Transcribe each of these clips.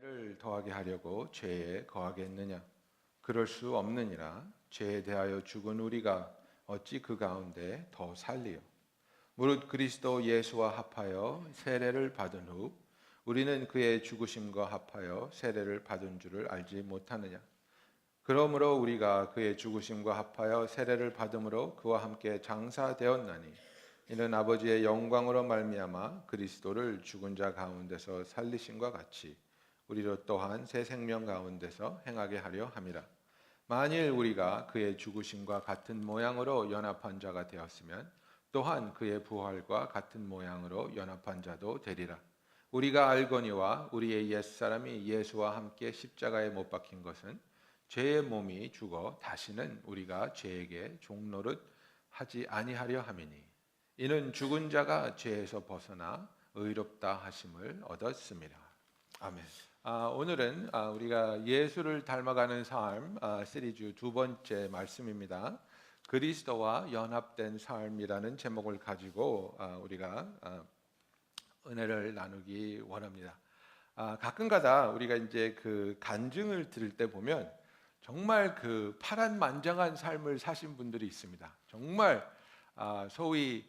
죄를 더하게 하려고 죄에 거하겠느냐? 그럴 수 없느니라. 죄에 대하여 죽은 우리가 어찌 그 가운데 더 살리요? 무릇 그리스도 예수와 합하여 세례를 받은 후 우리는 그의 죽으심과 합하여 세례를 받은 줄을 알지 못하느냐? 그러므로 우리가 그의 죽으심과 합하여 세례를 받음으로 그와 함께 장사되었나니 이는 아버지의 영광으로 말미암아 그리스도를 죽은 자 가운데서 살리심과 같이 우리로 또한 새 생명 가운데서 행하게 하려 함이라. 만일 우리가 그의 죽으심과 같은 모양으로 연합한 자가 되었으면 또한 그의 부활과 같은 모양으로 연합한 자도 되리라. 우리가 알거니와 우리의 옛사람이 예수와 함께 십자가에 못 박힌 것은 죄의 몸이 죽어 다시는 우리가 죄에게 종노릇 하지 아니하려 함이니 이는 죽은 자가 죄에서 벗어나 의롭다 하심을 얻었습니다. 아멘. 오늘은 우리가 예수를 닮아가는 삶 시리즈 두 번째 말씀입니다. 그리스도와 연합된 삶이라는 제목을 가지고 우리가 은혜를 나누기 원합니다. 가끔가다 우리가 이제 그 간증을 들을 때 보면 정말 그 파란만장한 삶을 사신 분들이 있습니다. 정말 소위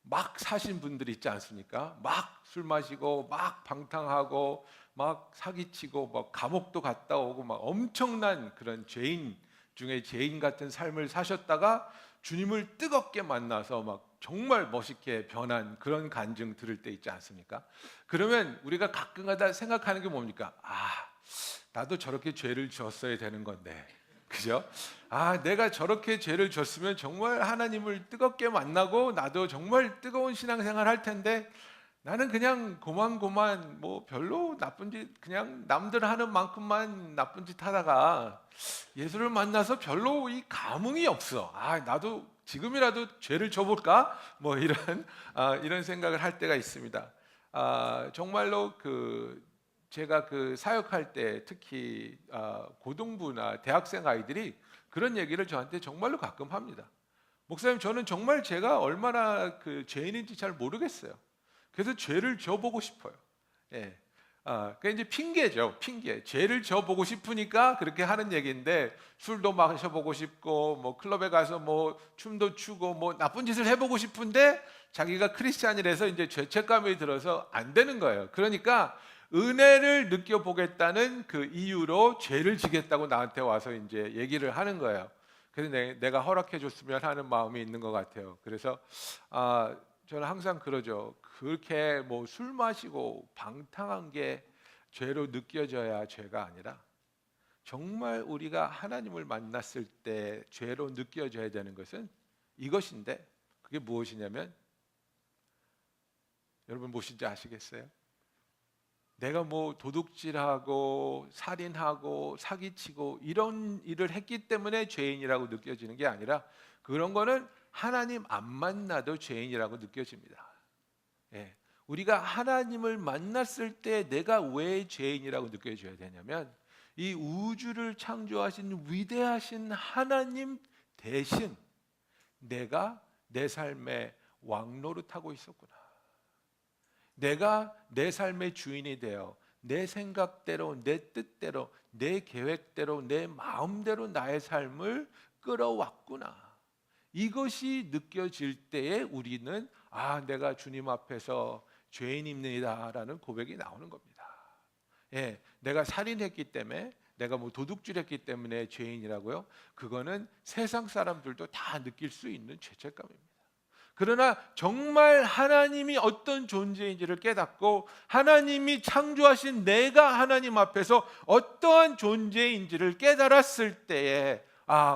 막 사신 분들이 있지 않습니까? 막 술 마시고 막 방탕하고 막 사기치고 막 감옥도 갔다 오고 막 엄청난 그런 죄인 중에 죄인 같은 삶을 사셨다가 주님을 뜨겁게 만나서 막 정말 멋있게 변한 그런 간증 들을 때 있지 않습니까? 그러면 우리가 가끔가다 생각하는 게 뭡니까? 나도 저렇게 죄를 지었어야 되는 건데, 그죠? 내가 저렇게 죄를 졌으면 정말 하나님을 뜨겁게 만나고 나도 정말 뜨거운 신앙생활 할 텐데 나는 그냥 고만고만 뭐 별로 나쁜 짓 그냥 남들 하는 만큼만 나쁜 짓 하다가 예수를 만나서 별로 이 감흥이 없어. 나도 지금이라도 죄를 져볼까? 뭐 이런 생각을 할 때가 있습니다. 정말로 제가 사역할 때 특히 고등부나 대학생 아이들이 그런 얘기를 저한테 정말로 가끔 합니다. 목사님, 저는 정말 제가 얼마나 죄인인지 잘 모르겠어요. 그래서 죄를 져보고 싶어요. 예. 그게 이제 핑계죠, 핑계. 죄를 져보고 싶으니까 그렇게 하는 얘기인데 술도 마셔보고 싶고 뭐 클럽에 가서 뭐 춤도 추고 뭐 나쁜 짓을 해보고 싶은데 자기가 크리스찬이라서 이제 죄책감이 들어서 안 되는 거예요. 그러니까 은혜를 느껴보겠다는 그 이유로 죄를 지겠다고 나한테 와서 이제 얘기를 하는 거예요. 그래서 내가 허락해 줬으면 하는 마음이 있는 것 같아요. 그래서 저는 항상 그러죠. 그렇게 뭐 술 마시고 방탕한 게 죄로 느껴져야 죄가 아니라 정말 우리가 하나님을 만났을 때 죄로 느껴져야 되는 것은 이것인데, 그게 무엇이냐면, 여러분 무엇인지 아시겠어요? 내가 뭐 도둑질하고 살인하고 사기치고 이런 일을 했기 때문에 죄인이라고 느껴지는 게 아니라 그런 거는 하나님 안 만나도 죄인이라고 느껴집니다. 예. 우리가 하나님을 만났을 때 내가 왜 죄인이라고 느껴져야 되냐면 이 우주를 창조하신 위대하신 하나님 대신 내가 내 삶에 왕노릇하고 있었구나. 내가 내 삶의 주인이 되어 내 생각대로, 내 뜻대로, 내 계획대로, 내 마음대로 나의 삶을 끌어왔구나. 이것이 느껴질 때에 우리는 내가 주님 앞에서 죄인입니다라는 고백이 나오는 겁니다. 예, 내가 살인했기 때문에, 내가 뭐 도둑질했기 때문에 죄인이라고요? 그거는 세상 사람들도 다 느낄 수 있는 죄책감입니다. 그러나 정말 하나님이 어떤 존재인지를 깨닫고 하나님이 창조하신 내가 하나님 앞에서 어떠한 존재인지를 깨달았을 때에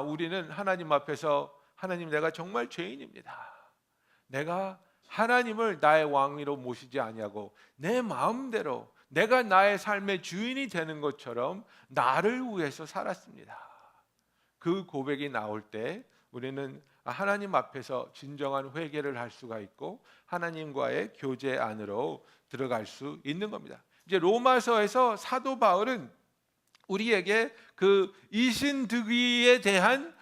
우리는 하나님 앞에서 하나님, 내가 정말 죄인입니다. 내가 하나님을 나의 왕위로 모시지 아니하고 내 마음대로 내가 나의 삶의 주인이 되는 것처럼 나를 위해서 살았습니다. 그 고백이 나올 때 우리는 하나님 앞에서 진정한 회개를 할 수가 있고 하나님과의 교제 안으로 들어갈 수 있는 겁니다. 이제 로마서에서 사도 바울은 우리에게 그 이신득위에 대한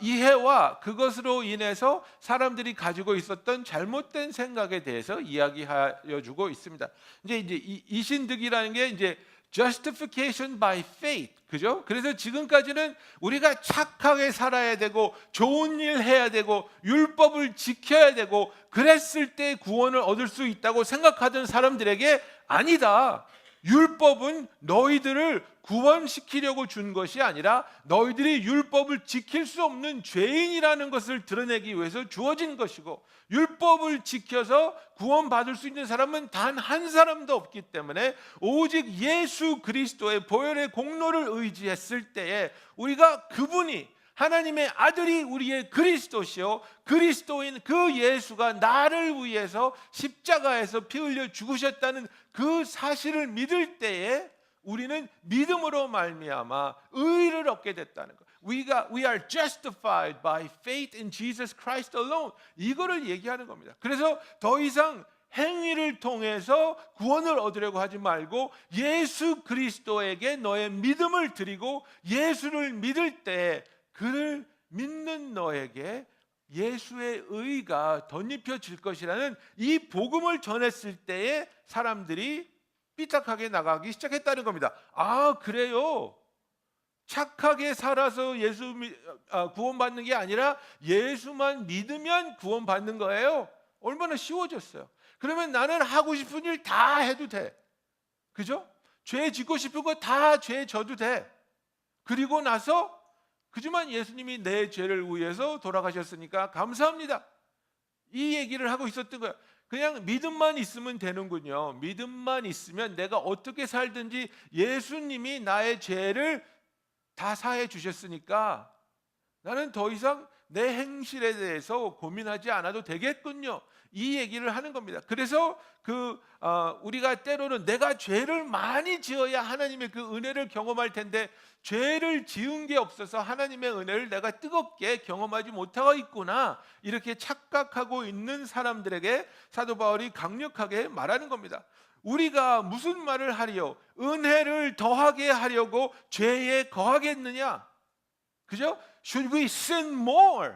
이해와 그것으로 인해서 사람들이 가지고 있었던 잘못된 생각에 대해서 이야기하여 주고 있습니다. 이제 이 신득이라는 게 이제 justification by faith, 그죠? 그래서 지금까지는 우리가 착하게 살아야 되고 좋은 일 해야 되고 율법을 지켜야 되고 그랬을 때 구원을 얻을 수 있다고 생각하던 사람들에게 아니다. 율법은 너희들을 구원시키려고 준 것이 아니라 너희들이 율법을 지킬 수 없는 죄인이라는 것을 드러내기 위해서 주어진 것이고, 율법을 지켜서 구원받을 수 있는 사람은 단 한 사람도 없기 때문에 오직 예수 그리스도의 보혈의 공로를 의지했을 때에 우리가 그분이 하나님의 아들이 우리의 그리스도시요 그리스도인 그 예수가 나를 위해서 십자가에서 피 흘려 죽으셨다는 그 사실을 믿을 때에 우리는 믿음으로 말미암아 의를 얻게 됐다는 것. We are justified by faith in Jesus Christ alone. 이거를 얘기하는 겁니다. 그래서 더 이상 행위를 통해서 구원을 얻으려고 하지 말고 예수 그리스도에게 너의 믿음을 드리고 예수를 믿을 때 그를 믿는 너에게 예수의 의가 덧입혀질 것이라는 이 복음을 전했을 때에 사람들이 삐딱하게 나가기 시작했다는 겁니다. 아, 그래요? 착하게 살아서 구원받는 게 아니라 예수만 믿으면 구원받는 거예요? 얼마나 쉬워졌어요. 그러면 나는 하고 싶은 일 다 해도 돼. 그죠? 죄 짓고 싶은 거 다 죄 져도 돼. 그리고 나서 그지만 예수님이 내 죄를 위해서 돌아가셨으니까 감사합니다. 이 얘기를 하고 있었던 거예요. 그냥 믿음만 있으면 되는군요. 믿음만 있으면 내가 어떻게 살든지 예수님이 나의 죄를 다 사해 주셨으니까 나는 더 이상 내 행실에 대해서 고민하지 않아도 되겠군요. 이 얘기를 하는 겁니다. 그래서 우리가 때로는 내가 죄를 많이 지어야 하나님의 그 은혜를 경험할 텐데 죄를 지은 게 없어서 하나님의 은혜를 내가 뜨겁게 경험하지 못하고 있구나, 이렇게 착각하고 있는 사람들에게 사도 바울이 강력하게 말하는 겁니다. 우리가 무슨 말을 하리요? 은혜를 더하게 하려고 죄에 거하겠느냐? 그죠? Should we sin more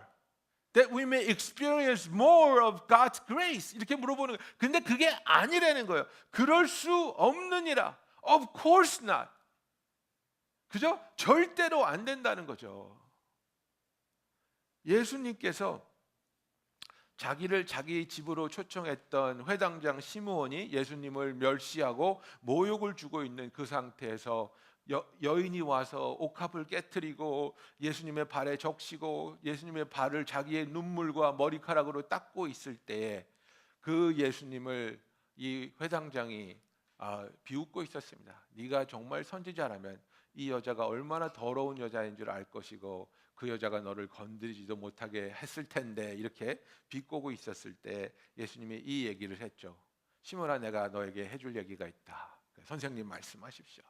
that we may experience more of God's grace? 이렇게 물어보는 거예요. 근데 그게 아니라는 거예요. 그럴 수 없느니라. Of course not. 그죠? 절대로 안 된다는 거죠. 예수님께서 자기를 자기 집으로 초청했던 회당장 시므온이 예수님을 멸시하고 모욕을 주고 있는 그 상태에서 여인이 와서 옥합을 깨트리고 예수님의 발에 적시고 예수님의 발을 자기의 눈물과 머리카락으로 닦고 있을 때에 그 예수님을 이 회당장이 비웃고 있었습니다. 네가 정말 선지자라면 이 여자가 얼마나 더러운 여자인 줄 알 것이고 그 여자가 너를 건드리지도 못하게 했을 텐데, 이렇게 비꼬고 있었을 때 예수님이 이 얘기를 했죠. 시몬아, 내가 너에게 해줄 얘기가 있다. 선생님 말씀하십시오.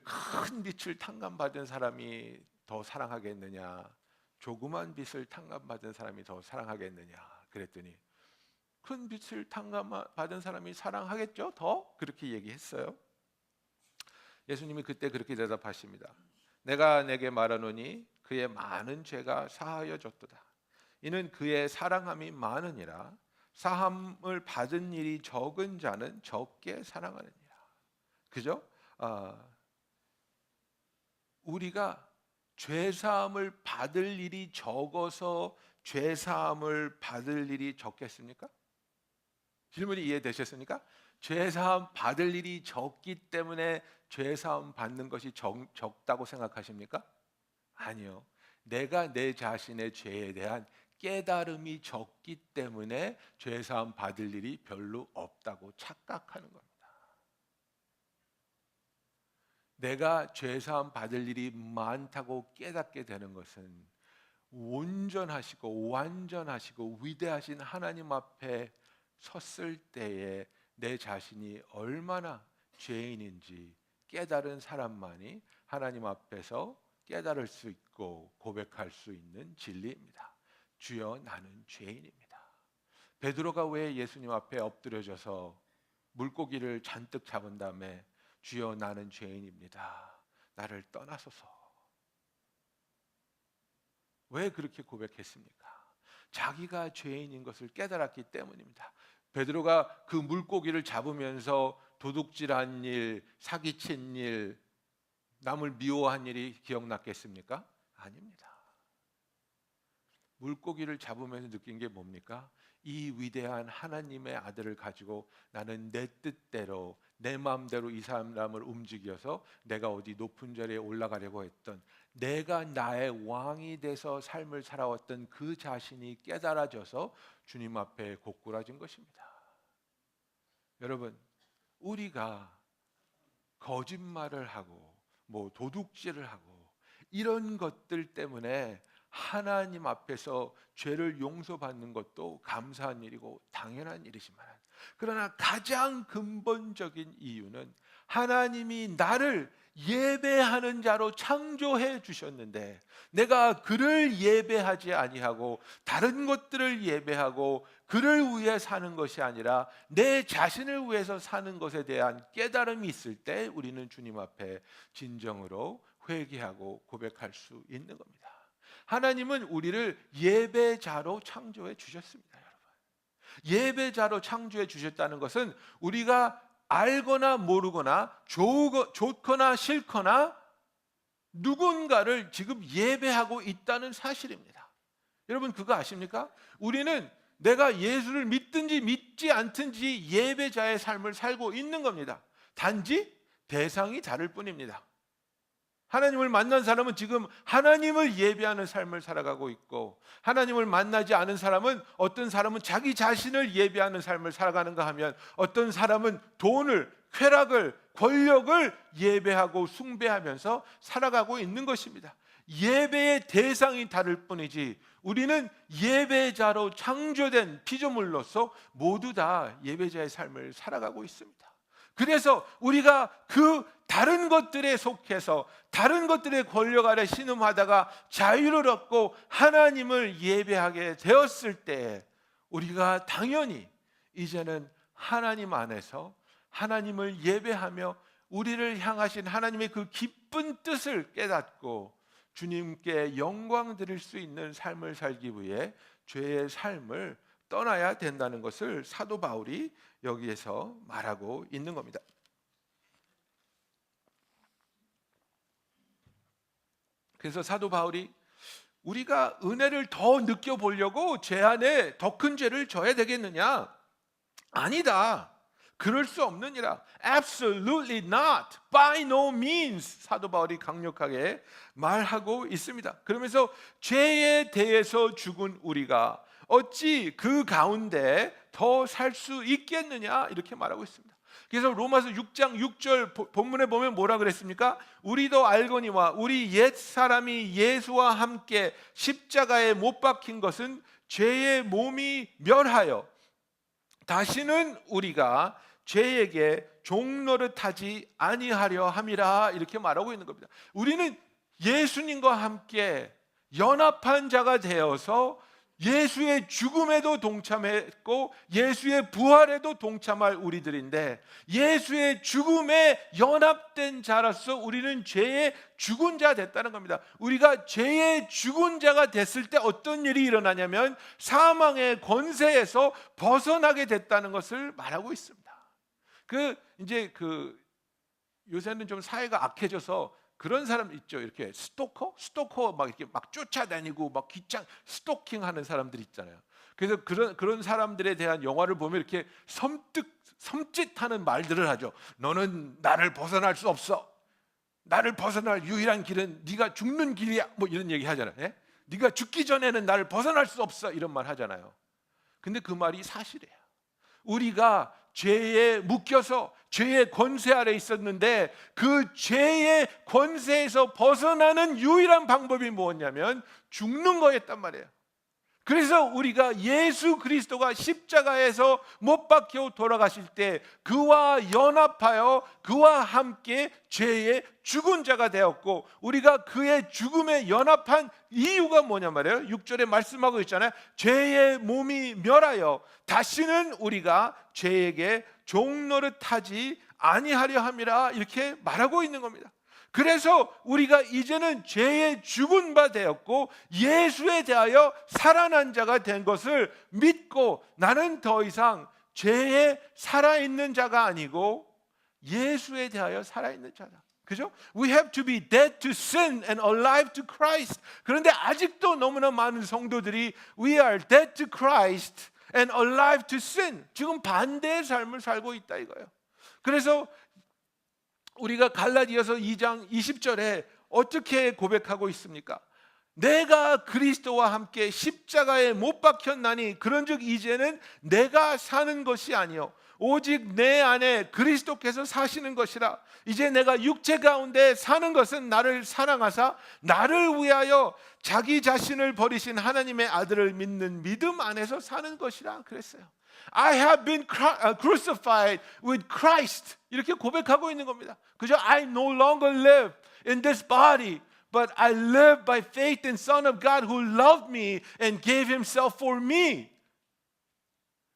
큰 빛을 탕감받은 사람이 더 사랑하겠느냐, 조그만 빛을 탕감받은 사람이 더 사랑하겠느냐 그랬더니 큰 빛을 탕감받은 사람이 사랑하겠죠? 더? 그렇게 얘기했어요. 예수님이 그때 그렇게 대답하십니다. 내가 내게 말하노니 그의 많은 죄가 사하여졌도다. 이는 그의 사랑함이 많으니라. 사함을 받은 일이 적은 자는 적게 사랑하느니라. 그죠? 우리가 죄사함을 받을 일이 적어서 죄사함을 받을 일이 적겠습니까? 질문이 이해되셨습니까? 죄사함 받을 일이 적기 때문에 죄사함 받는 것이 적다고 생각하십니까? 아니요. 내가 내 자신의 죄에 대한 깨달음이 적기 때문에 죄사함 받을 일이 별로 없다고 착각하는 겁니다. 내가 죄사함 받을 일이 많다고 깨닫게 되는 것은 온전하시고 완전하시고 위대하신 하나님 앞에 섰을 때에 내 자신이 얼마나 죄인인지 깨달은 사람만이 하나님 앞에서 깨달을 수 있고 고백할 수 있는 진리입니다. 주여, 나는 죄인입니다. 베드로가 왜 예수님 앞에 엎드려져서 물고기를 잔뜩 잡은 다음에 주여, 나는 죄인입니다, 나를 떠나소서, 왜 그렇게 고백했습니까? 자기가 죄인인 것을 깨달았기 때문입니다. 베드로가 그 물고기를 잡으면서 도둑질한 일, 사기친 일, 남을 미워한 일이 기억났겠습니까? 아닙니다. 물고기를 잡으면서 느낀 게 뭡니까? 이 위대한 하나님의 아들을 가지고 나는 내 뜻대로 내 마음대로 이 사람을 움직여서 내가 어디 높은 자리에 올라가려고 했던, 내가 나의 왕이 돼서 삶을 살아왔던 그 자신이 깨달아져서 주님 앞에 고꾸라진 것입니다. 여러분, 우리가 거짓말을 하고 도둑질을 하고 이런 것들 때문에 하나님 앞에서 죄를 용서받는 것도 감사한 일이고 당연한 일이지만, 그러나 가장 근본적인 이유는 하나님이 나를 예배하는 자로 창조해 주셨는데 내가 그를 예배하지 아니하고 다른 것들을 예배하고 그를 위해 사는 것이 아니라 내 자신을 위해서 사는 것에 대한 깨달음이 있을 때 우리는 주님 앞에 진정으로 회개하고 고백할 수 있는 겁니다. 하나님은 우리를 예배자로 창조해 주셨습니다. 여러분, 예배자로 창조해 주셨다는 것은 우리가 알거나 모르거나 좋거나 싫거나 누군가를 지금 예배하고 있다는 사실입니다. 여러분, 그거 아십니까? 우리는 내가 예수를 믿든지 믿지 않든지 예배자의 삶을 살고 있는 겁니다. 단지 대상이 다를 뿐입니다. 하나님을 만난 사람은 지금 하나님을 예배하는 삶을 살아가고 있고, 하나님을 만나지 않은 사람은, 어떤 사람은 자기 자신을 예배하는 삶을 살아가는가 하면 어떤 사람은 돈을, 쾌락을, 권력을 예배하고 숭배하면서 살아가고 있는 것입니다. 예배의 대상이 다를 뿐이지 우리는 예배자로 창조된 피조물로서 모두 다 예배자의 삶을 살아가고 있습니다. 그래서 우리가 그 다른 것들에 속해서 다른 것들의 권력 아래 신음하다가 자유를 얻고 하나님을 예배하게 되었을 때 우리가 당연히 이제는 하나님 안에서 하나님을 예배하며 우리를 향하신 하나님의 그 기쁜 뜻을 깨닫고 주님께 영광 드릴 수 있는 삶을 살기 위해 죄의 삶을 떠나야 된다는 것을 사도 바울이 여기에서 말하고 있는 겁니다. 그래서 사도 바울이 우리가 은혜를 더 느껴보려고 죄 안에 더 큰 죄를 져야 되겠느냐? 아니다. 그럴 수 없느니라. Absolutely not. By no means. 사도 바울이 강력하게 말하고 있습니다. 그러면서 죄에 대해서 죽은 우리가 어찌 그 가운데 더 살 수 있겠느냐? 이렇게 말하고 있습니다. 그래서 로마서 6장 6절 본문에 보면 뭐라 그랬습니까? 우리도 알거니와 우리 옛 사람이 예수와 함께 십자가에 못 박힌 것은 죄의 몸이 멸하여 다시는 우리가 죄에게 종노릇하지 아니하려 함이라, 이렇게 말하고 있는 겁니다. 우리는 예수님과 함께 연합한 자가 되어서 예수의 죽음에도 동참했고 예수의 부활에도 동참할 우리들인데, 예수의 죽음에 연합된 자로서 우리는 죄의 죽은 자 됐다는 겁니다. 우리가 죄의 죽은 자가 됐을 때 어떤 일이 일어나냐면 사망의 권세에서 벗어나게 됐다는 것을 말하고 있습니다. 요새는 좀 사회가 악해져서 그런 사람 있죠. 이렇게 스토커 막 이렇게 막 쫓아다니고 막 스토킹하는 사람들 있잖아요. 그래서 그런 사람들에 대한 영화를 보면 이렇게 섬찟하는 말들을 하죠. 너는 나를 벗어날 수 없어. 나를 벗어날 유일한 길은 네가 죽는 길이야. 뭐 이런 얘기 하잖아요. 예? 네가 죽기 전에는 나를 벗어날 수 없어. 이런 말 하잖아요. 근데 그 말이 사실이에요. 우리가 죄에 묶여서 죄의 권세 아래 있었는데 그 죄의 권세에서 벗어나는 유일한 방법이 뭐였냐면 죽는 거였단 말이에요. 그래서 우리가 예수 그리스도가 십자가에서 못 박혀 돌아가실 때 그와 연합하여 그와 함께 죄의 죽은 자가 되었고, 우리가 그의 죽음에 연합한 이유가 뭐냐 말이에요. 6절에 말씀하고 있잖아요. 죄의 몸이 멸하여 다시는 우리가 죄에게 종노릇하지 아니하려 함이라, 이렇게 말하고 있는 겁니다. 그래서 우리가 이제는 죄에 죽은 바 되었고 예수에 대하여 살아난 자가 된 것을 믿고 나는 더 이상 죄에 살아있는 자가 아니고 예수에 대하여 살아있는 자다. 그죠? We have to be dead to sin and alive to Christ. 그런데 아직도 너무나 많은 성도들이 We are dead to Christ and alive to sin. 지금 반대의 삶을 살고 있다 이거예요. 그래서 우리가 갈라디아서 2장 20절에 어떻게 고백하고 있습니까? 내가 그리스도와 함께 십자가에 못 박혔나니 그런즉 이제는 내가 사는 것이 아니요 오직 내 안에 그리스도께서 사시는 것이라. 이제 내가 육체 가운데 사는 것은 나를 사랑하사 나를 위하여 자기 자신을 버리신 하나님의 아들을 믿는 믿음 안에서 사는 것이라 그랬어요. I have been crucified with Christ. 이렇게 고백하고 있는 겁니다. 그죠? I no longer live in this body, but I live by faith in Son of God who loved me and gave himself for me.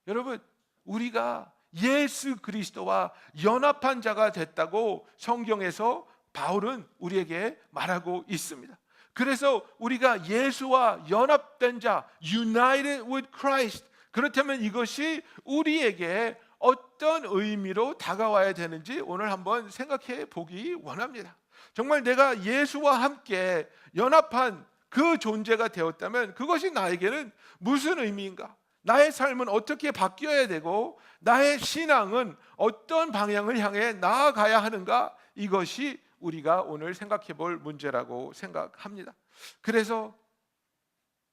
여러분, 우리가 예수 그리스도와 연합한 자가 됐다고 성경에서 바울은 우리에게 말하고 있습니다. 그래서 우리가 예수와 연합된 자, united with Christ. 그렇다면 이것이 우리에게 어떤 의미로 다가와야 되는지 오늘 한번 생각해 보기 원합니다. 정말 내가 예수와 함께 연합한 그 존재가 되었다면 그것이 나에게는 무슨 의미인가? 나의 삶은 어떻게 바뀌어야 되고 나의 신앙은 어떤 방향을 향해 나아가야 하는가? 이것이 우리가 오늘 생각해 볼 문제라고 생각합니다. 그래서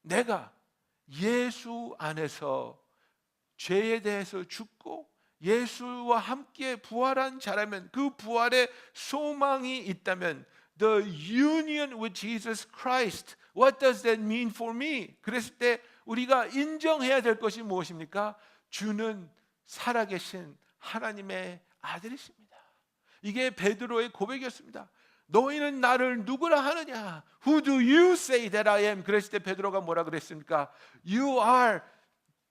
내가 예수 안에서 죄에 대해서 죽고 예수와 함께 부활한 자라면 그 부활의 소망이 있다면 The union with Jesus Christ, what does that mean for me? 그랬을 때 우리가 인정해야 될 것이 무엇입니까? 주는 살아계신 하나님의 아들이십니다. 이게 베드로의 고백이었습니다. 너희는 나를 누구라 하느냐? Who do you say that I am? 그랬을 때 베드로가 뭐라 그랬습니까? You are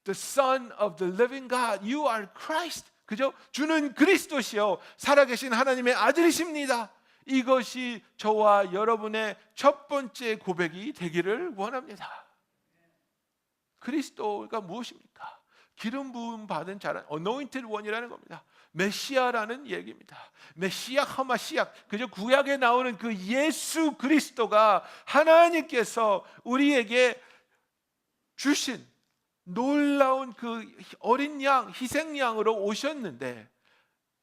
the Son of the living God. You are Christ. 그죠? 주는 그리스도시요 살아계신 하나님의 아들이십니다. 이것이 저와 여러분의 첫 번째 고백이 되기를 원합니다. 그리스도가 무엇입니까? 기름 부음 받은 자란 anointed one이라는 겁니다. 메시아라는 얘기입니다. 메시아 하마시약, 그저 구약에 나오는 그 예수 그리스도가 하나님께서 우리에게 주신 놀라운 그 어린 양, 희생양으로 오셨는데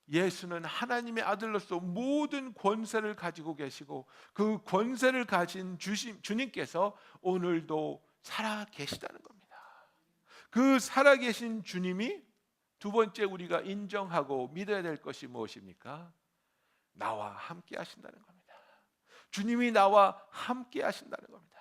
예수는 하나님의 아들로서 모든 권세를 가지고 계시고 그 권세를 가진 주님께서 오늘도 살아 계시다는 겁니다. 그 살아계신 주님이 두 번째 우리가 인정하고 믿어야 될 것이 무엇입니까? 나와 함께 하신다는 겁니다. 주님이 나와 함께 하신다는 겁니다.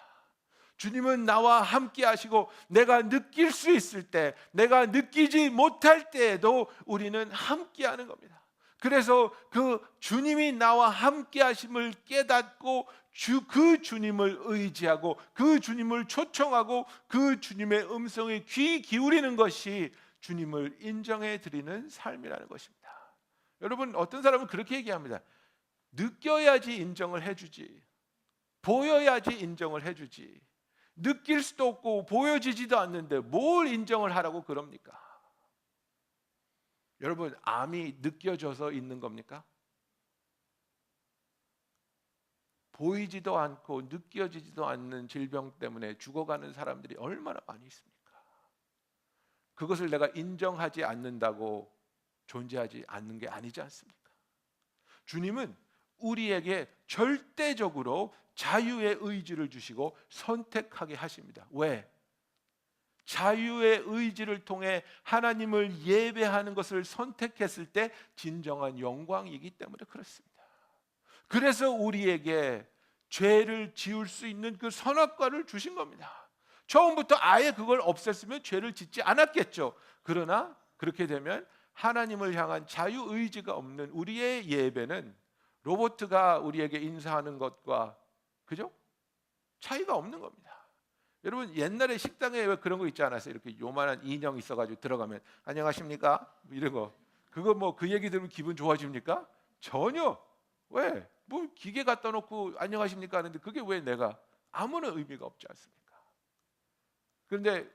주님은 나와 함께 하시고 내가 느낄 수 있을 때, 내가 느끼지 못할 때에도 우리는 함께 하는 겁니다. 그래서 그 주님이 나와 함께 하심을 깨닫고 그 주님을 의지하고 그 주님을 초청하고 그 주님의 음성에 귀 기울이는 것이 주님을 인정해 드리는 삶이라는 것입니다. 여러분, 어떤 사람은 그렇게 얘기합니다. 느껴야지 인정을 해주지, 보여야지 인정을 해주지, 느낄 수도 없고 보여지지도 않는데 뭘 인정을 하라고 그럽니까? 여러분, 암이 느껴져서 있는 겁니까? 보이지도 않고 느껴지지도 않는 질병 때문에 죽어가는 사람들이 얼마나 많이 있습니까? 그것을 내가 인정하지 않는다고 존재하지 않는 게 아니지 않습니까? 주님은 우리에게 절대적으로 자유의 의지를 주시고 선택하게 하십니다. 왜? 자유의 의지를 통해 하나님을 예배하는 것을 선택했을 때 진정한 영광이기 때문에 그렇습니다. 그래서 우리에게 죄를 지을 수 있는 그 선악과를 주신 겁니다. 처음부터 아예 그걸 없앴으면 죄를 짓지 않았겠죠. 그러나 그렇게 되면 하나님을 향한 자유의지가 없는 우리의 예배는 로봇가 우리에게 인사하는 것과 그죠? 차이가 없는 겁니다. 여러분, 옛날에 식당에 왜 그런 거 있지 않았어요? 이렇게 요만한 인형 있어가지고 들어가면 안녕하십니까? 이런 거. 그거 뭐 그 얘기 들으면 기분 좋아집니까? 전혀. 왜? 뭐 기계 갖다 놓고 안녕하십니까 하는데 그게 왜 내가 아무런 의미가 없지 않습니까? 그런데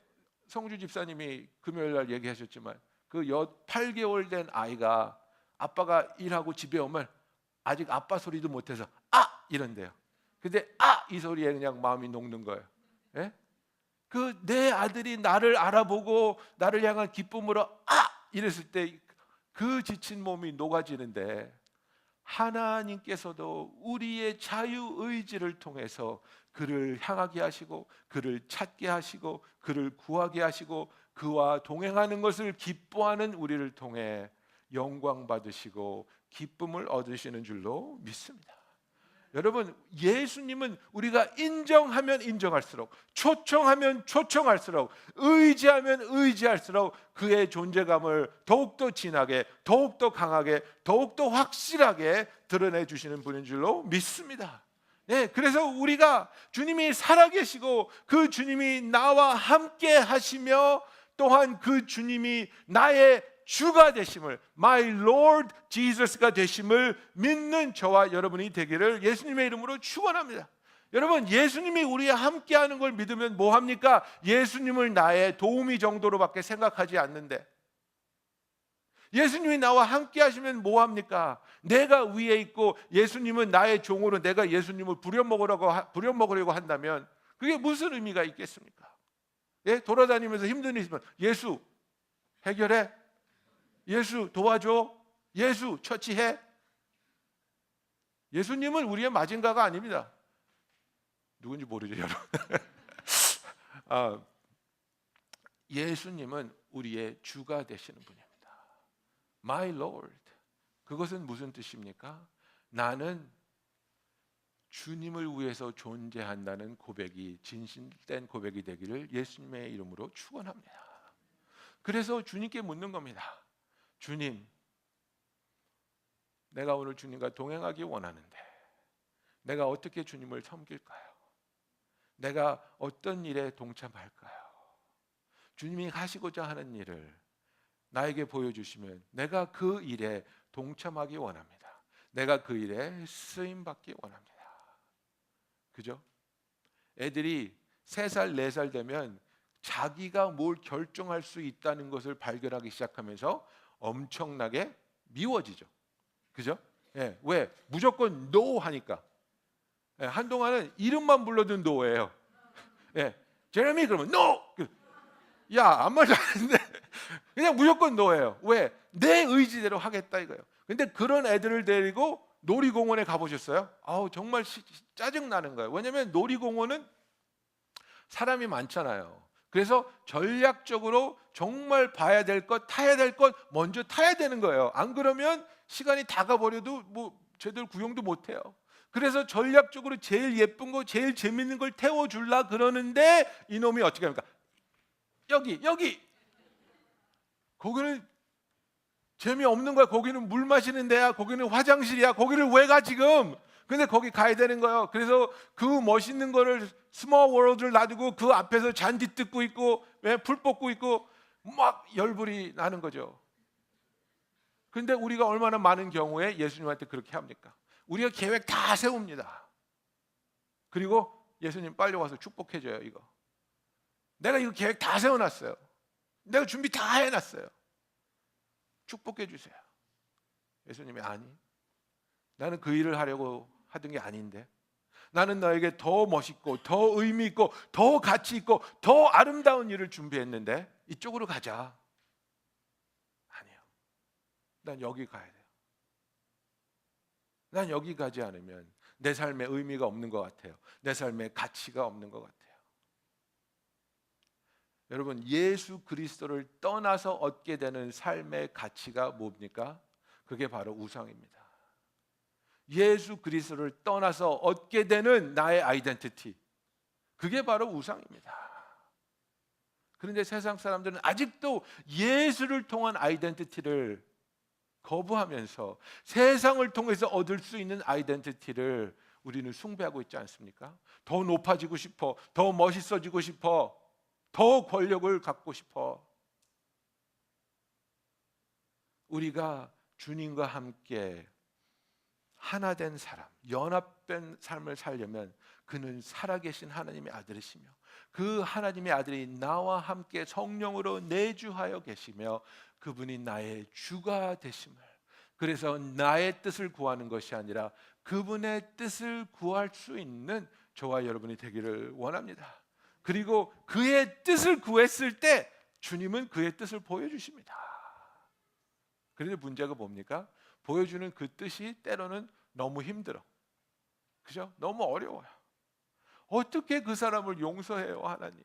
성주 집사님이 금요일 날 얘기하셨지만 그 8개월 된 아이가 아빠가 일하고 집에 오면 아직 아빠 소리도 못해서 아! 이런대요. 근데 아! 이 소리에 그냥 마음이 녹는 거예요. 예? 그 내 아들이 나를 알아보고 나를 향한 기쁨으로 아! 이랬을 때 그 지친 몸이 녹아지는데, 하나님께서도 우리의 자유의지를 통해서 그를 향하게 하시고 그를 찾게 하시고 그를 구하게 하시고 그와 동행하는 것을 기뻐하는 우리를 통해 영광 받으시고 기쁨을 얻으시는 줄로 믿습니다. 여러분, 예수님은 우리가 인정하면 인정할수록, 초청하면 초청할수록, 의지하면 의지할수록 그의 존재감을 더욱더 진하게, 더욱더 강하게, 더욱더 확실하게 드러내 주시는 분인 줄로 믿습니다. 네, 그래서 우리가 주님이 살아계시고 그 주님이 나와 함께 하시며 또한 그 주님이 나의 주가 되심을, My Lord Jesus가 되심을 믿는 저와 여러분이 되기를 예수님의 이름으로 축원합니다. 여러분, 예수님이 우리와 함께하는 걸 믿으면 뭐 합니까? 예수님을 나의 도우미 정도로밖에 생각하지 않는데, 예수님이 나와 함께 하시면 뭐 합니까? 내가 위에 있고 예수님은 나의 종으로 내가 예수님을 부려먹으려고 한다면 그게 무슨 의미가 있겠습니까? 예? 돌아다니면서 힘든 일 있으면 예수 해결해, 예수 도와줘, 예수 처치해. 예수님은 우리의 마징가가 아닙니다. 누군지 모르죠, 여러분. 예수님은 우리의 주가 되시는 분입니다. My Lord. 그것은 무슨 뜻입니까? 나는 주님을 위해서 존재한다는 고백이 진실된 고백이 되기를 예수님의 이름으로 축원합니다. 그래서 주님께 묻는 겁니다. 주님, 내가 오늘 주님과 동행하기 원하는데 내가 어떻게 주님을 섬길까요? 내가 어떤 일에 동참할까요? 주님이 하시고자 하는 일을 나에게 보여주시면 내가 그 일에 동참하기 원합니다. 내가 그 일에 쓰임받기 원합니다. 그죠? 애들이 3살, 4살 되면 자기가 뭘 결정할 수 있다는 것을 발견하기 시작하면서 엄청나게 미워지죠. 그죠? 예, 왜? 무조건 no 하니까. 예, 한동안은 이름만 불러도 no예요. 예, 제레미 그러면 no! 야, 아무 말도 안 했는데 그냥 무조건 no예요. 왜? 내 의지대로 하겠다 이거예요. 근데 그런 애들을 데리고 놀이공원에 가보셨어요? 아우, 정말 짜증나는 거예요. 왜냐하면 놀이공원은 사람이 많잖아요. 그래서 전략적으로 정말 봐야 될 것, 타야 될 것 먼저 타야 되는 거예요. 안 그러면 시간이 다 가버려도 뭐 제대로 구경도 못 해요. 그래서 전략적으로 제일 예쁜 거, 제일 재밌는 걸 태워주려 그러는데 이놈이 어떻게 합니까? 여기 거기는 재미없는 거야. 거기는 물 마시는 데야. 거기는 화장실이야. 거기를 왜 가 지금? 근데 거기 가야 되는 거예요. 그래서 그 멋있는 거를 스몰 월드를 놔두고 그 앞에서 잔디 뜯고 있고 풀 뽑고 있고 막 열불이 나는 거죠. 근데 우리가 얼마나 많은 경우에 예수님한테 그렇게 합니까? 우리가 계획 다 세웁니다. 그리고 예수님 빨리 와서 축복해줘요. 이거 내가 이거 계획 다 세워놨어요. 내가 준비 다 해놨어요. 축복해 주세요. 예수님이 아니, 나는 그 일을 하려고 하던 게 아닌데, 나는 너에게 더 멋있고 더 의미 있고 더 가치 있고 더 아름다운 일을 준비했는데 이쪽으로 가자. 아니요, 난 여기 가야 돼요. 난 여기 가지 않으면 내 삶에 의미가 없는 것 같아요. 내 삶에 가치가 없는 것 같아요. 여러분, 예수 그리스도를 떠나서 얻게 되는 삶의 가치가 뭡니까? 그게 바로 우상입니다. 예수 그리스도를 떠나서 얻게 되는 나의 아이덴티티, 그게 바로 우상입니다. 그런데 세상 사람들은 아직도 예수를 통한 아이덴티티를 거부하면서 세상을 통해서 얻을 수 있는 아이덴티티를 우리는 숭배하고 있지 않습니까? 더 높아지고 싶어, 더 멋있어지고 싶어, 더 권력을 갖고 싶어. 우리가 주님과 함께 하나 된 사람, 연합된 삶을 살려면 그는 살아계신 하나님의 아들이시며 그 하나님의 아들이 나와 함께 성령으로 내주하여 계시며 그분이 나의 주가 되심을, 그래서 나의 뜻을 구하는 것이 아니라 그분의 뜻을 구할 수 있는 저와 여러분이 되기를 원합니다. 그리고 그의 뜻을 구했을 때 주님은 그의 뜻을 보여주십니다. 그런데 문제가 뭡니까? 보여주는 그 뜻이 때로는 너무 힘들어. 그죠? 너무 어려워요. 어떻게 그 사람을 용서해요, 하나님?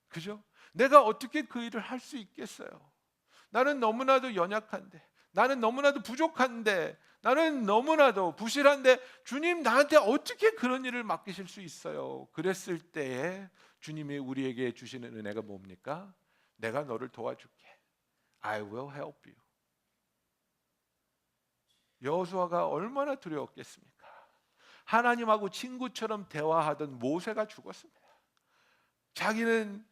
그죠? 내가 어떻게 그 일을 할 수 있겠어요? 나는 너무나도 연약한데, 나는 너무나도 부족한데, 나는 너무나도 부실한데 주님 나한테 어떻게 그런 일을 맡기실 수 있어요? 그랬을 때에 주님이 우리에게 주시는 은혜가 뭡니까? 내가 너를 도와줄게. I will help you. 여호수아가 얼마나 두려웠겠습니까? 하나님하고 친구처럼 대화하던 모세가 죽었습니다. 자기는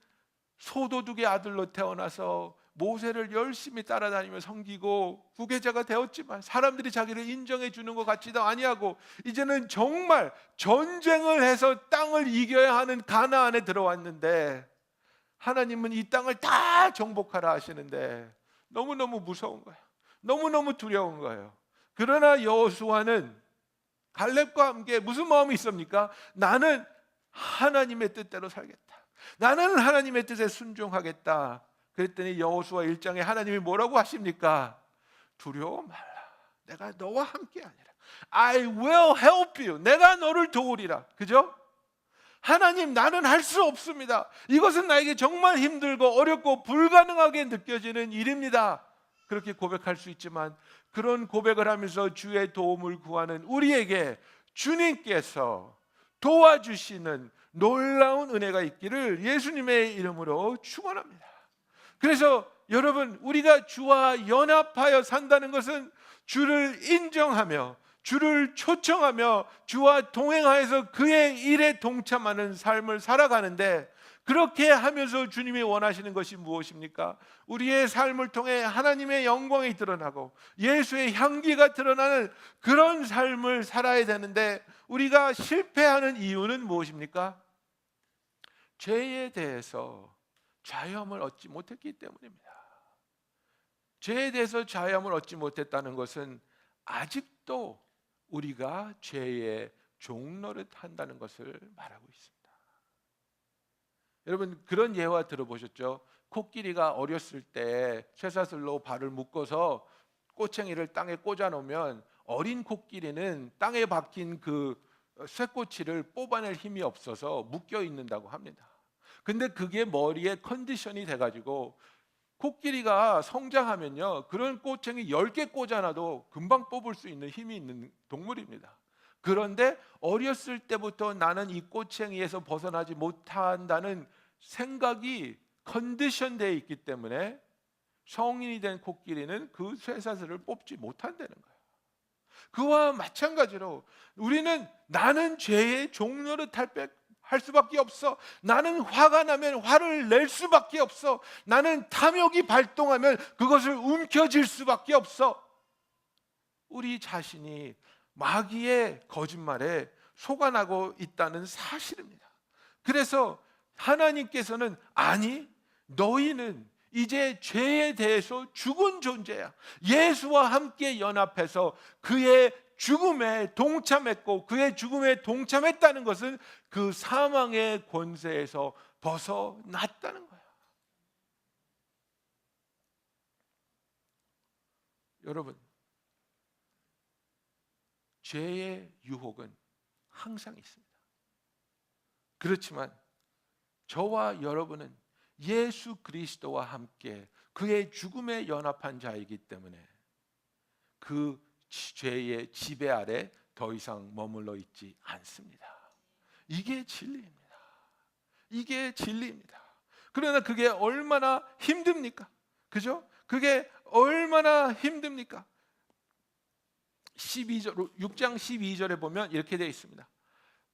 소도둑의 아들로 태어나서 모세를 열심히 따라다니며 섬기고 후계자가 되었지만 사람들이 자기를 인정해 주는 것 같지도 아니하고 이제는 정말 전쟁을 해서 땅을 이겨야 하는 가나안에 들어왔는데 하나님은 이 땅을 다 정복하라 하시는데 너무너무 무서운 거예요. 너무너무 두려운 거예요. 그러나 여호수아는 갈렙과 함께 무슨 마음이 있습니까? 나는 하나님의 뜻대로 살겠다. 나는 하나님의 뜻에 순종하겠다. 그랬더니 여호수아 1장에 하나님이 뭐라고 하십니까? 두려워 말라. 내가 너와 함께 아니라 I will help you. 내가 너를 도우리라. 그죠? 하나님, 나는 할 수 없습니다. 이것은 나에게 정말 힘들고 어렵고 불가능하게 느껴지는 일입니다. 그렇게 고백할 수 있지만 그런 고백을 하면서 주의 도움을 구하는 우리에게 주님께서 도와주시는 놀라운 은혜가 있기를 예수님의 이름으로 축원합니다. 그래서 여러분, 우리가 주와 연합하여 산다는 것은 주를 인정하며 주를 초청하며 주와 동행하여서 그의 일에 동참하는 삶을 살아가는데, 그렇게 하면서 주님이 원하시는 것이 무엇입니까? 우리의 삶을 통해 하나님의 영광이 드러나고 예수의 향기가 드러나는 그런 삶을 살아야 되는데, 우리가 실패하는 이유는 무엇입니까? 죄에 대해서 자유함을 얻지 못했기 때문입니다. 죄에 대해서 자유함을 얻지 못했다는 것은 아직도 우리가 죄의 종노릇 한다는 것을 말하고 있습니다. 여러분, 그런 예화 들어보셨죠? 코끼리가 어렸을 때 쇠사슬로 발을 묶어서 꼬챙이를 땅에 꽂아 놓으면 어린 코끼리는 땅에 박힌 그 쇠꼬치를 뽑아낼 힘이 없어서 묶여 있는다고 합니다. 근데 그게 머리에 컨디션이 돼가지고 코끼리가 성장하면요, 그런 꼬챙이 10개 꽂아놔도 금방 뽑을 수 있는 힘이 있는 동물입니다. 그런데 어렸을 때부터 나는 이 꼬챙이에서 벗어나지 못한다는 생각이 컨디션 되어 있기 때문에 성인이 된 코끼리는 그 쇠사슬을 뽑지 못한다는 거예요. 그와 마찬가지로 우리는 나는 죄의 종노릇 할 수밖에 없어. 나는 화가 나면 화를 낼 수밖에 없어. 나는 탐욕이 발동하면 그것을 움켜쥘 수밖에 없어. 우리 자신이 마귀의 거짓말에 속아나고 있다는 사실입니다. 그래서 하나님께서는 아니, 너희는 이제 죄에 대해서 죽은 존재야. 예수와 함께 연합해서 그의 죽음에 동참했고, 그의 죽음에 동참했다는 것은 그 사망의 권세에서 벗어났다는 거예요. 여러분, 죄의 유혹은 항상 있습니다. 그렇지만 저와 여러분은 예수 그리스도와 함께 그의 죽음에 연합한 자이기 때문에 그 죄의 지배 아래 더 이상 머물러 있지 않습니다. 이게 진리입니다. 이게 진리입니다. 그러나 그게 얼마나 힘듭니까? 그죠? 그게 얼마나 힘듭니까? 6장 12절에 보면 이렇게 되어 있습니다.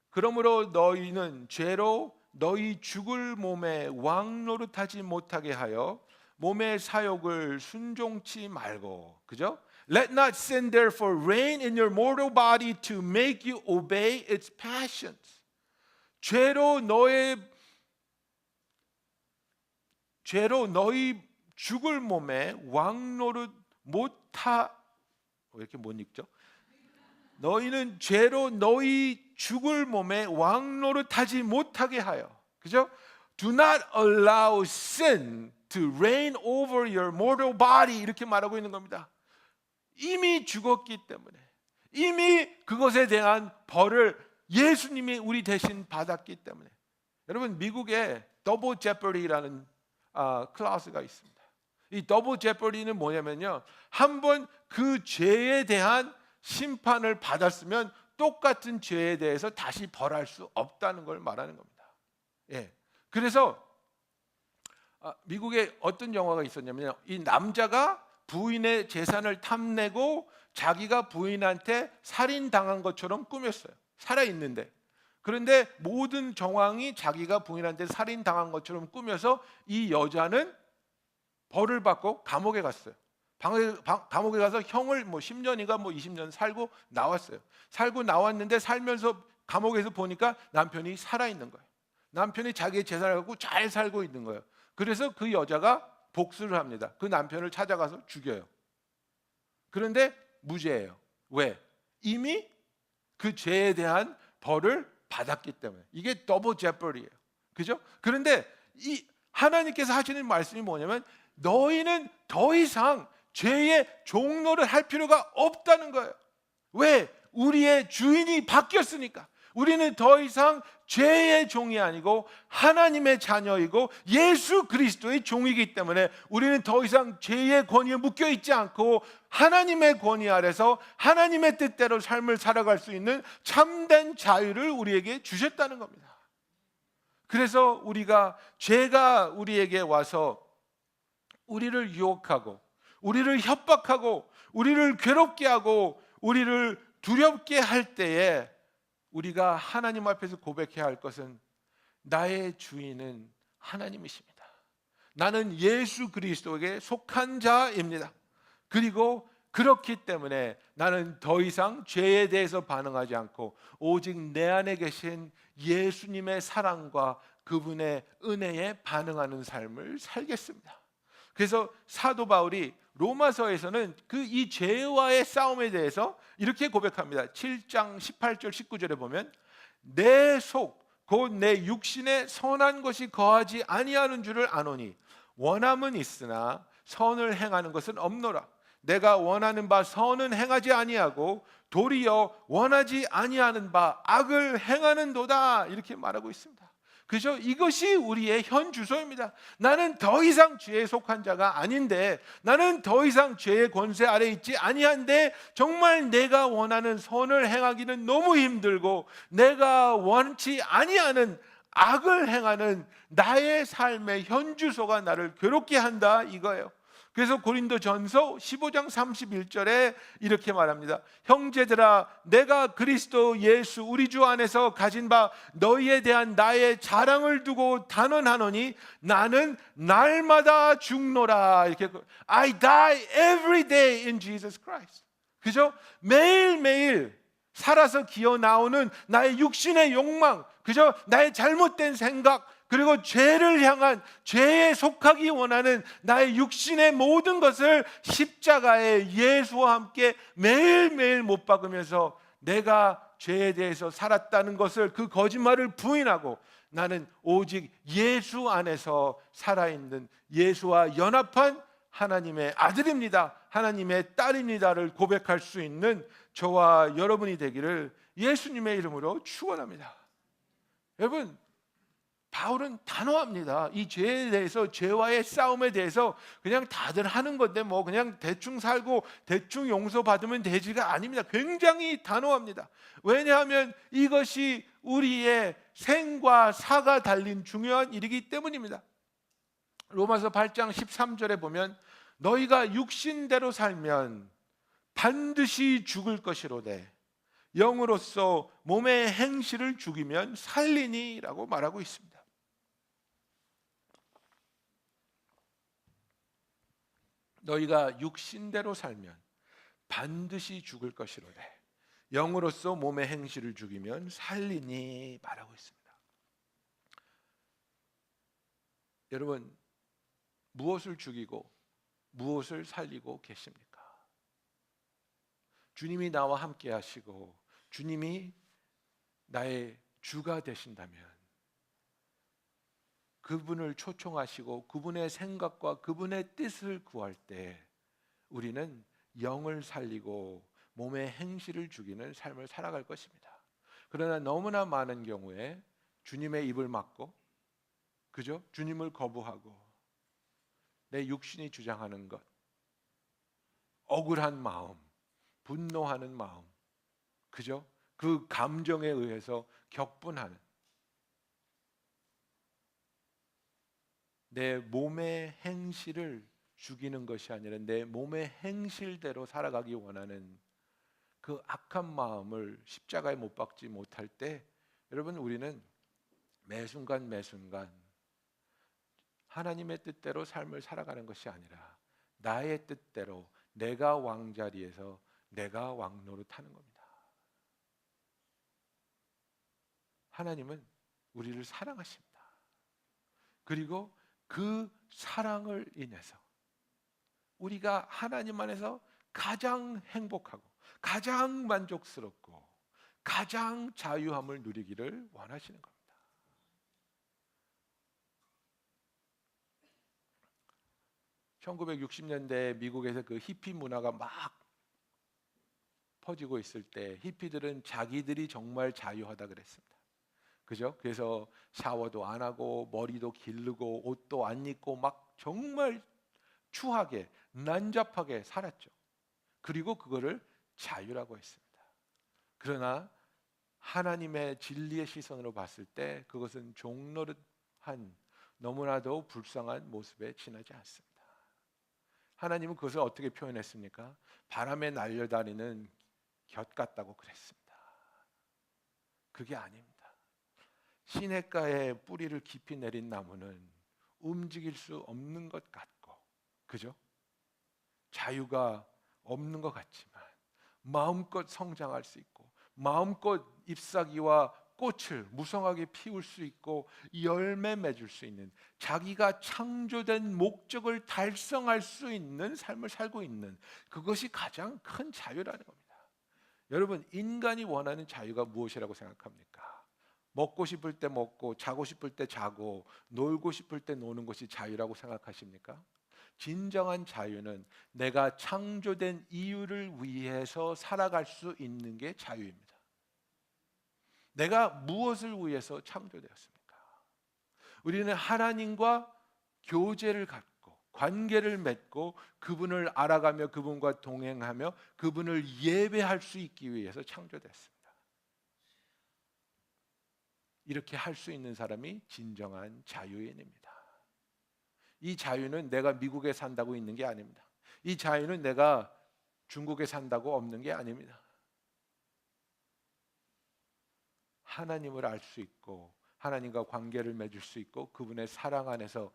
그러므로 너희는 죄로 너희 죽을 몸에 왕노릇하지 못하게 하여 몸의 사욕을 순종치 말고, 그죠? Let not sin therefore reign in your mortal body to make you obey its passions. 죄로 너희 죽을 몸에 왕노릇 못하 왜 이렇게 못 읽죠? 너희는 죄로 너희 죽을 몸에 왕노릇하지 못하게 하여, 그죠? Do not allow sin to reign over your mortal body 이렇게 말하고 있는 겁니다. 이미 죽었기 때문에, 이미 그것에 대한 벌을 예수님이 우리 대신 받았기 때문에. 여러분, 미국에 더블 제퍼디라는 클래스가 있습니다. 이 더블 제퍼디는 뭐냐면요, 한번 그 죄에 대한 심판을 받았으면 똑같은 죄에 대해서 다시 벌할 수 없다는 걸 말하는 겁니다. 예. 그래서 미국에 어떤 영화가 있었냐면요, 이 남자가 부인의 재산을 탐내고 자기가 부인한테 살인당한 것처럼 꾸몄어요. 살아있는데. 그런데 모든 정황이 자기가 부인한테 살인당한 것처럼 꾸며서 이 여자는 벌을 받고 감옥에 갔어요. 감옥에 가서 형을 10년인가 20년 살고 나왔어요. 살고 나왔는데 살면서 감옥에서 보니까 남편이 살아있는 거예요. 남편이 자기의 재산을 갖고 잘 살고 있는 거예요. 그래서 그 여자가 복수를 합니다. 그 남편을 찾아가서 죽여요. 그런데 무죄예요. 왜? 이미 그 죄에 대한 벌을 받았기 때문에. 이게 더블 제퍼리예요. 그죠? 그런데 이 하나님께서 하시는 말씀이 뭐냐면 너희는 더 이상 죄의 종노를 할 필요가 없다는 거예요. 왜? 우리의 주인이 바뀌었으니까. 우리는 더 이상 죄의 종이 아니고 하나님의 자녀이고 예수 그리스도의 종이기 때문에 우리는 더 이상 죄의 권위에 묶여 있지 않고 하나님의 권위 아래서 하나님의 뜻대로 삶을 살아갈 수 있는 참된 자유를 우리에게 주셨다는 겁니다. 그래서 죄가 우리에게 와서 우리를 유혹하고 우리를 협박하고 우리를 괴롭게 하고 우리를 두렵게 할 때에 우리가 하나님 앞에서 고백해야 할 것은 나의 주인은 하나님이십니다. 나는 예수 그리스도에게 속한 자입니다. 그리고 그렇기 때문에 나는 더 이상 죄에 대해서 반응하지 않고 오직 내 안에 계신 예수님의 사랑과 그분의 은혜에 반응하는 삶을 살겠습니다. 그래서 사도 바울이 로마서에서는 이 죄와의 싸움에 대해서 이렇게 고백합니다. 7장 18절 19절에 보면 내 속 곧 내 육신에 선한 것이 거하지 아니하는 줄을 아노니 원함은 있으나 선을 행하는 것은 없노라. 내가 원하는 바 선은 행하지 아니하고 도리어 원하지 아니하는 바 악을 행하는도다 이렇게 말하고 있습니다. 그죠? 이것이 우리의 현 주소입니다. 나는 더 이상 죄에 속한 자가 아닌데, 나는 더 이상 죄의 권세 아래 있지 아니한데 정말 내가 원하는 선을 행하기는 너무 힘들고 내가 원치 아니하는 악을 행하는 나의 삶의 현 주소가 나를 괴롭게 한다 이거예요. 그래서 고린도전서 15장 31절에 이렇게 말합니다. 형제들아, 내가 그리스도 예수 우리 주 안에서 가진 바 너희에 대한 나의 자랑을 두고 단언하노니 나는 날마다 죽노라. 이렇게 I die every day in Jesus Christ. 그죠? 매일매일 살아서 기어 나오는 나의 육신의 욕망, 그죠? 나의 잘못된 생각, 그리고 죄를 향한 죄에 속하기 원하는 나의 육신의 모든 것을 십자가에 예수와 함께 매일매일 못 박으면서 내가 죄에 대해서 살았다는 것을 그 거짓말을 부인하고 나는 오직 예수 안에서 살아있는 예수와 연합한 하나님의 아들입니다, 하나님의 딸입니다를 고백할 수 있는 저와 여러분이 되기를 예수님의 이름으로 축원합니다. 여러분, 바울은 단호합니다. 이 죄에 대해서, 죄와의 싸움에 대해서 그냥 다들 하는 건데 그냥 대충 살고 대충 용서받으면 되지가 아닙니다. 굉장히 단호합니다. 왜냐하면 이것이 우리의 생과 사가 달린 중요한 일이기 때문입니다. 로마서 8장 13절에 보면 너희가 육신대로 살면 반드시 죽을 것이로되 영으로서 몸의 행실을 죽이면 살리니 라고 말하고 있습니다. 너희가 육신대로 살면 반드시 죽을 것이로되 영으로서 몸의 행실을 죽이면 살리니 말하고 있습니다. 여러분, 무엇을 죽이고 무엇을 살리고 계십니까? 주님이 나와 함께 하시고 주님이 나의 주가 되신다면 그분을 초청하시고 그분의 생각과 그분의 뜻을 구할 때 우리는 영을 살리고 몸의 행실을 죽이는 삶을 살아갈 것입니다. 그러나 너무나 많은 경우에 주님의 입을 막고, 그죠? 주님을 거부하고 내 육신이 주장하는 것, 억울한 마음, 분노하는 마음, 그죠? 그 감정에 의해서 격분하는, 내 몸의 행실을 죽이는 것이 아니라 내 몸의 행실대로 살아가기 원하는 그 악한 마음을 십자가에 못 박지 못할 때, 여러분, 우리는 매순간 매순간 하나님의 뜻대로 삶을 살아가는 것이 아니라 나의 뜻대로 내가 왕자리에서 내가 왕노릇하는 겁니다. 하나님은 우리를 사랑하십니다. 그리고 그 사랑을 인해서 우리가 하나님 안에서 가장 행복하고 가장 만족스럽고 가장 자유함을 누리기를 원하시는 겁니다. (1960년대) 미국에서 그 히피 문화가 막 퍼지고 있을 때 히피들은 자기들이 정말 자유하다 그랬습니다. 그죠? 그래서 샤워도 안 하고 머리도 기르고 옷도 안 입고 막 정말 추하게 난잡하게 살았죠. 그리고 그거를 자유라고 했습니다. 그러나 하나님의 진리의 시선으로 봤을 때 그것은 종노릇한 너무나도 불쌍한 모습에 지나지 않습니다. 하나님은 그것을 어떻게 표현했습니까? 바람에 날려다니는 곁 같다고 그랬습니다. 그게 아닙니다. 시냇가에 뿌리를 깊이 내린 나무는 움직일 수 없는 것 같고, 그죠? 자유가 없는 것 같지만 마음껏 성장할 수 있고 마음껏 잎사귀와 꽃을 무성하게 피울 수 있고 열매 맺을 수 있는, 자기가 창조된 목적을 달성할 수 있는 삶을 살고 있는, 그것이 가장 큰 자유라는 겁니다. 여러분, 인간이 원하는 자유가 무엇이라고 생각합니까? 먹고 싶을 때 먹고 자고 싶을 때 자고 놀고 싶을 때 노는 것이 자유라고 생각하십니까? 진정한 자유는 내가 창조된 이유를 위해서 살아갈 수 있는 게 자유입니다. 내가 무엇을 위해서 창조되었습니까? 우리는 하나님과 교제를 갖고 관계를 맺고 그분을 알아가며 그분과 동행하며 그분을 예배할 수 있기 위해서 창조됐습니다. 이렇게 할 수 있는 사람이 진정한 자유인입니다. 이 자유는 내가 미국에 산다고 있는 게 아닙니다. 이 자유는 내가 중국에 산다고 없는 게 아닙니다. 하나님을 알 수 있고 하나님과 관계를 맺을 수 있고 그분의 사랑 안에서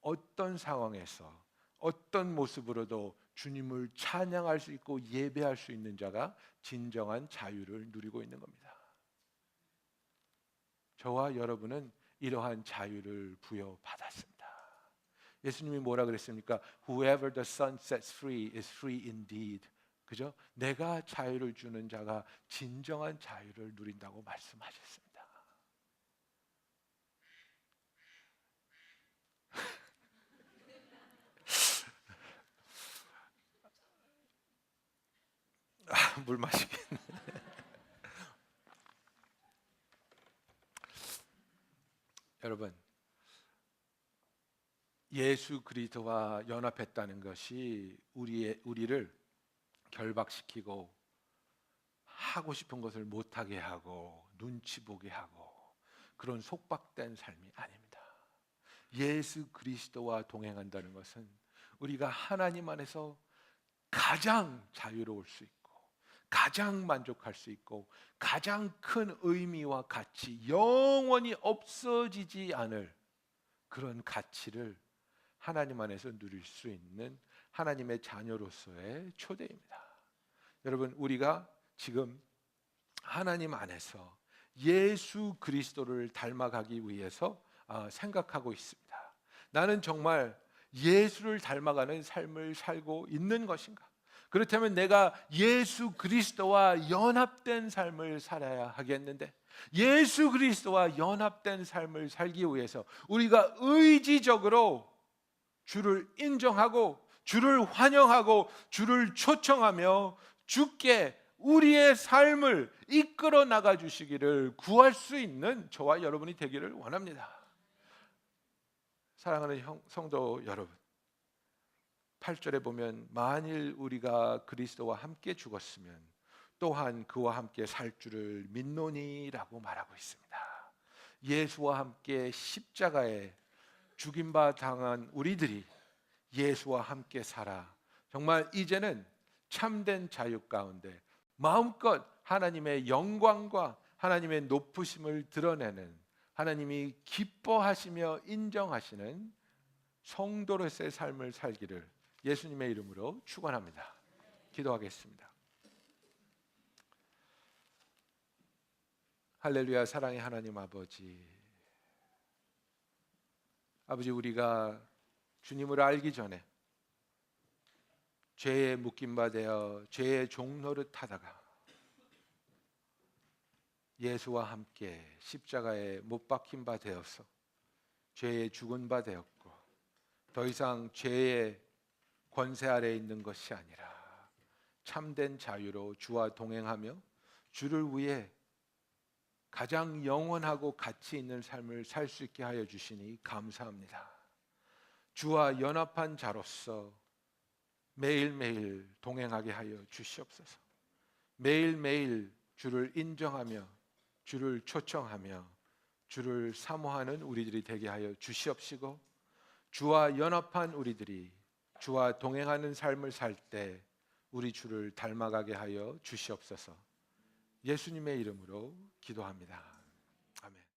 어떤 상황에서 어떤 모습으로도 주님을 찬양할 수 있고 예배할 수 있는 자가 진정한 자유를 누리고 있는 겁니다. 저와 여러분은 이러한 자유를 부여받았습니다. 예수님이 뭐라 그랬습니까? Whoever the Son sets free is free indeed. 그죠? 내가 자유를 주는 자가 진정한 자유를 누린다고 말씀하셨습니다. 물 마시겠네. 여러분, 예수 그리스도와 연합했다는 것이 우리를 결박시키고 하고 싶은 것을 못하게 하고 눈치 보게 하고 그런 속박된 삶이 아닙니다. 예수 그리스도와 동행한다는 것은 우리가 하나님 안에서 가장 자유로울 수 있고 가장 만족할 수 있고 가장 큰 의미와 가치, 영원히 없어지지 않을 그런 가치를 하나님 안에서 누릴 수 있는 하나님의 자녀로서의 초대입니다. 여러분, 우리가 지금 하나님 안에서 예수 그리스도를 닮아가기 위해서 생각하고 있습니다. 나는 정말 예수를 닮아가는 삶을 살고 있는 것인가? 그렇다면 내가 예수 그리스도와 연합된 삶을 살아야 하겠는데, 예수 그리스도와 연합된 삶을 살기 위해서 우리가 의지적으로 주를 인정하고 주를 환영하고 주를 초청하며 주께 우리의 삶을 이끌어 나가 주시기를 구할 수 있는 저와 여러분이 되기를 원합니다. 사랑하는 성도 여러분, 8절에 보면 만일 우리가 그리스도와 함께 죽었으면 또한 그와 함께 살 줄을 믿노니라고 말하고 있습니다. 예수와 함께 십자가에 죽임바 당한 우리들이 예수와 함께 살아 정말 이제는 참된 자유 가운데 마음껏 하나님의 영광과 하나님의 높으심을 드러내는, 하나님이 기뻐하시며 인정하시는 성도로서의 삶을 살기를 예수님의 이름으로 축원합니다. 기도하겠습니다. 할렐루야. 사랑의 하나님 아버지, 우리가 주님을 알기 전에 죄에 묶임 바 되어 죄의 종노릇 하다가 예수와 함께 십자가에 못 박힌 바 되어서 죄에 죽은 바 되었고, 더 이상 죄의 권세 아래에 있는 것이 아니라 참된 자유로 주와 동행하며 주를 위해 가장 영원하고 가치 있는 삶을 살 수 있게 하여 주시니 감사합니다. 주와 연합한 자로서 매일매일 동행하게 하여 주시옵소서. 매일매일 주를 인정하며 주를 초청하며 주를 사모하는 우리들이 되게 하여 주시옵시고, 주와 연합한 우리들이 주와 동행하는 삶을 살 때 우리 주를 닮아가게 하여 주시옵소서. 예수님의 이름으로 기도합니다. 아멘.